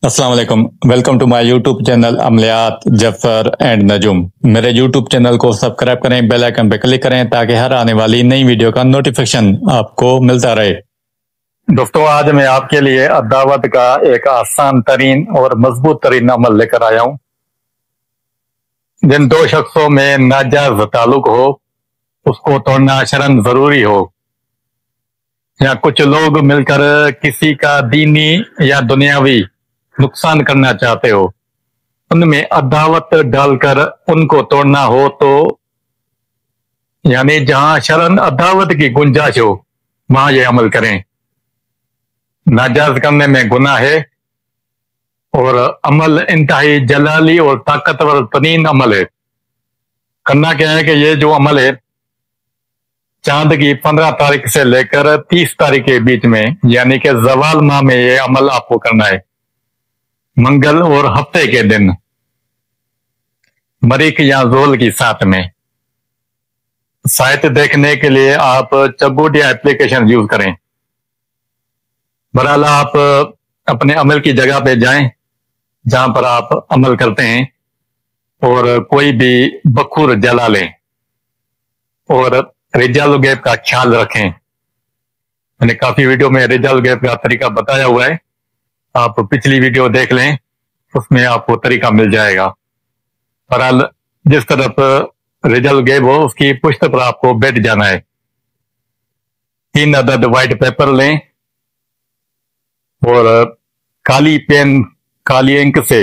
अस्सलाम वालेकुम। Welcome to my YouTube channel अमलियात जफर एंड नजुम। मेरे यूट्यूब चैनल को सब्सक्राइब करें, बेल आइकन पर क्लिक करें ताकि हर आने वाली नई वीडियो का नोटिफिकेशन आपको मिलता रहे। दोस्तों, आज मैं आपके लिए अदावत का एक आसान तरीन और मजबूत तरीन अमल लेकर आया हूं। जिन दो शख्सों में नाजायज ताल्लुक हो उसको तोड़ना शरन जरूरी हो, या कुछ लोग मिलकर किसी का दीनी या दुनियावी नुकसान करना चाहते हो, उनमें अदावत डालकर उनको तोड़ना हो तो यानी जहां शरन अदावत की गुंजाइश हो वहां ये अमल करें। नाजायज करने में गुनाह है और अमल इंतहाई जलाली और ताकतवर तरीन अमल है। करना क्या है कि ये जो अमल है चांद की 15 तारीख से लेकर 30 तारीख के बीच में, यानी कि जवाल माह में ये अमल आपको करना है। मंगल और हफ्ते के दिन मरीक या जोल की साथ में। साइट देखने के लिए आप चबूटिया एप्लीकेशन यूज करें। बहरहाल आप अपने अमल की जगह पे जाएं जहां पर आप अमल करते हैं और कोई भी बखूर जला लें और रिजाल गैब का ख्याल रखें। मैंने काफी वीडियो में रिजाल गैब का तरीका बताया हुआ है, आप पिछली वीडियो देख लें, उसमें आपको तरीका मिल जाएगा। बहरहाल जिस तरफ रिजल्ट गैब हो उसकी पुश्त पर आपको बैठ जाना है। 3 अदद व्हाइट पेपर लें और काली पेन काली इंक से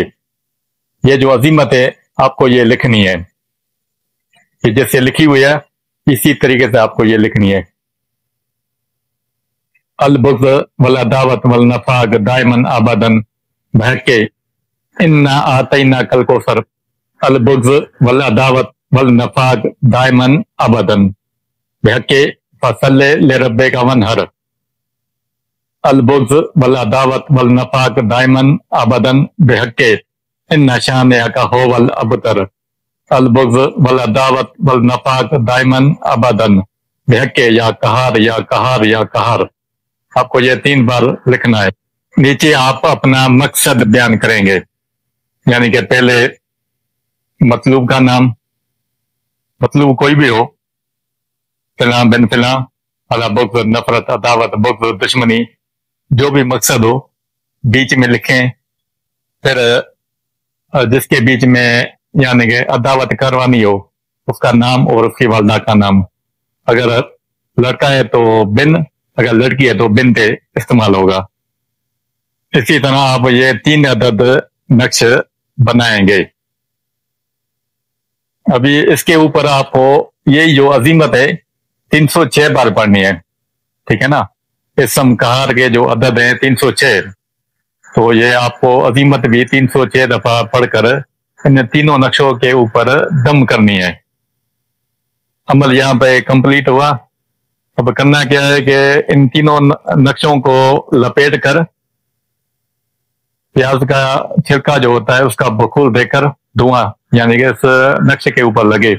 ये जो अजीमत है आपको ये लिखनी है। ये जैसे लिखी हुई है इसी तरीके से आपको ये लिखनी है। अल बुग़्ज़ वल अदावत वल नफाक दायमन आबदन बहके इन्ना आतैना कल कौसर। अल बुग़्ज़ वल अदावत वल नफाक दायमन अबदन बहके फसल्ले लिरब्बिका वन्हर। अल बुग़्ज़ वल अदावत वल नफाक दायमन अबदन बहके इन्ना शानिअका हुवल अबतर। अल बुग़्ज़ वल अदावत वल नफाक दायमन अबदन बहके या कहार या कहार या कहार। आपको ये 3 बार लिखना है। नीचे आप अपना मकसद बयान करेंगे, यानी कि पहले मतलूब का नाम, मतलूब कोई भी हो, फिलां बिन फिलां, अला बुग़्ज़ नफरत अदावत बुग़्ज़ दुश्मनी, जो भी मकसद हो बीच में लिखें। फिर जिसके बीच में यानी कि अदावत करवानी हो उसका नाम और उसकी वालदा का नाम। अगर लड़का है तो बिन, अगर लड़की है तो बिनते इस्तेमाल होगा। इसी तरह आप ये 3 अदद नक्श बनाएंगे। अभी इसके ऊपर आपको यही जो अजीमत है 306 बार पढ़नी है, ठीक है ना। इसम कहार के जो अदद है 306, तो ये आपको अजीमत भी 306 दफा पढ़कर इन तीनों नक्शों के ऊपर दम करनी है। अमल यहाँ पे कंप्लीट हुआ। अब करना क्या है कि इन तीनों नक्शों को लपेट कर प्याज का छिलका जो होता है उसका बखूर देकर धुआं यानी कि इस नक्शे के ऊपर लगे।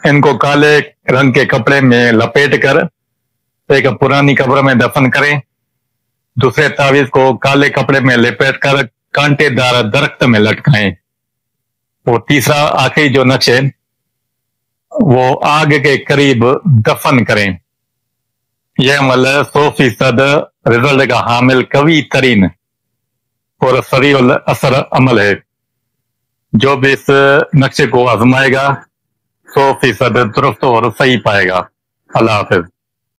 इनको काले रंग के कपड़े में लपेट कर एक पुरानी कब्र में दफन करें। दूसरे तावीज को काले कपड़े में लपेट कर कांटेदार दरख्त में लटकाएं। और तीसरा आखिरी जो नक्श है वो आग के करीब दफन करें। यह अमल 100% रिजल्ट का हामिल कवी तरीन और सरीउल असर अमल है। जो भी इस नक्शे को आजमाएगा 100% दुरुस्त और सही पाएगा। अल्लाह हाफिज।